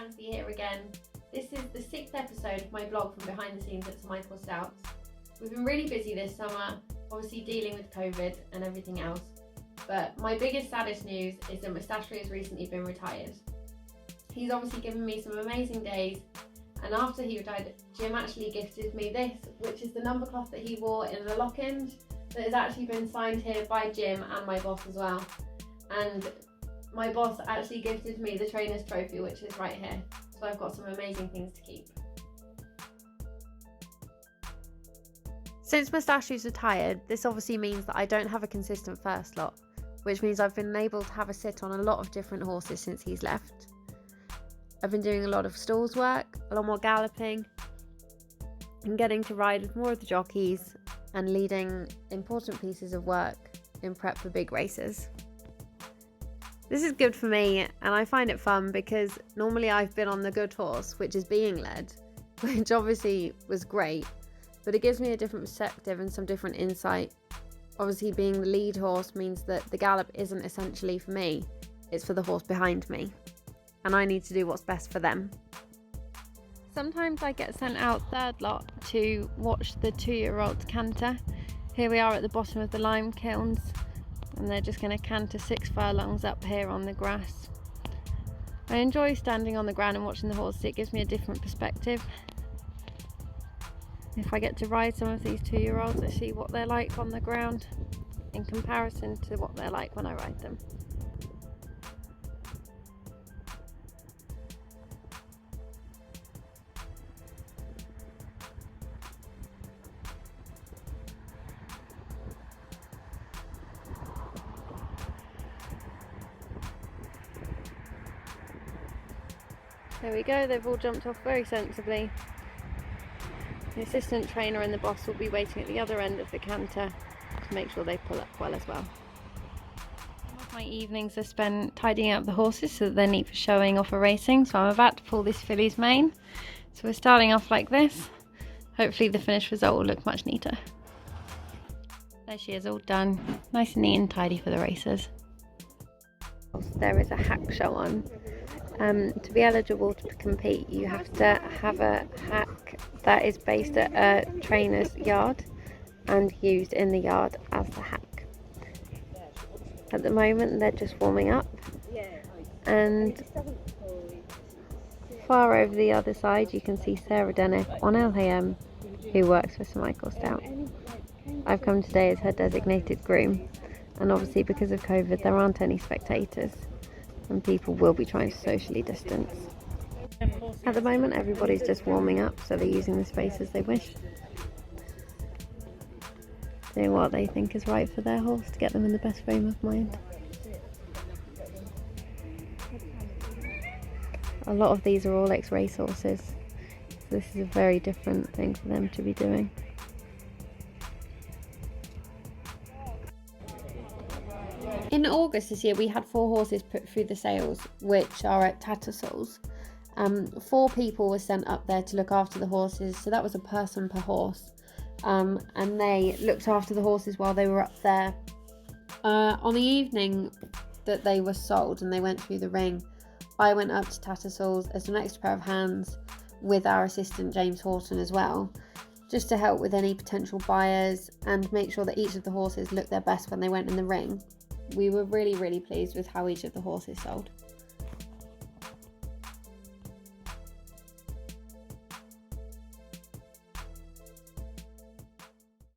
Ransley here again. This is the 6th episode of my blog from behind the scenes at Sir Michael Stoutes. We've been really busy this summer, obviously dealing with COVID and everything else, but my biggest, saddest news is that Mustashry has recently been retired. He's obviously given me some amazing days, and after he retired, Jim actually gifted me this, which is the number cloth that he wore in the lock-in that has actually been signed here by Jim and my boss as well. And my boss actually gifted me the trainer's trophy, which is right here. So I've got some amazing things to keep. Since Mustashry's retired, this obviously means that I don't have a consistent first lot, which means I've been able to have a sit on a lot of different horses since he's left. I've been doing a lot of stalls work, a lot more galloping, and getting to ride with more of the jockeys and leading important pieces of work in prep for big races. This is good for me, and I find it fun because normally I've been on the good horse, which is being led, which obviously was great, but it gives me a different perspective and some different insight. Obviously being the lead horse means that the gallop isn't essentially for me, it's for the horse behind me, and I need to do what's best for them. Sometimes I get sent out third lot to watch the 2-year-olds canter. Here we are at the bottom of the lime kilns, and they're just going to canter 6 furlongs up here on the grass. I enjoy standing on the ground and watching the horses. It gives me a different perspective. If I get to ride some of these 2-year-olds, I see what they're like on the ground in comparison to what they're like when I ride them. There we go, they've all jumped off very sensibly. The assistant trainer and the boss will be waiting at the other end of the canter to make sure they pull up well as well. Some of my evenings are spent tidying up the horses so that they're neat for showing off or racing. So I'm about to pull this filly's mane. So we're starting off like this. Hopefully the finished result will look much neater. There she is, all done. Nice and neat and tidy for the racers. There is a hack show on. To be eligible to compete, you have to have a hack that is based at a trainer's yard and used in the yard as the hack. At the moment they're just warming up, and far over the other side you can see Sarah Dennick on LAM, who works for Sir Michael Stoutes. I've come today as her designated groom, and obviously because of COVID there aren't any spectators, and people will be trying to socially distance. At the moment everybody's just warming up, so they're using the space as they wish, doing what they think is right for their horse to get them in the best frame of mind. A lot of these are all ex-race horses, so this is a very different thing for them to be doing. In August this year we had 4 horses put through the sales, which are at Tattersalls. 4 people were sent up there to look after the horses, so that was a person per horse, and they looked after the horses while they were up there. On the evening that they were sold and they went through the ring, I went up to Tattersalls as an extra pair of hands with our assistant James Horton as well, just to help with any potential buyers and make sure that each of the horses looked their best when they went in the ring. We were really pleased with how each of the horses sold.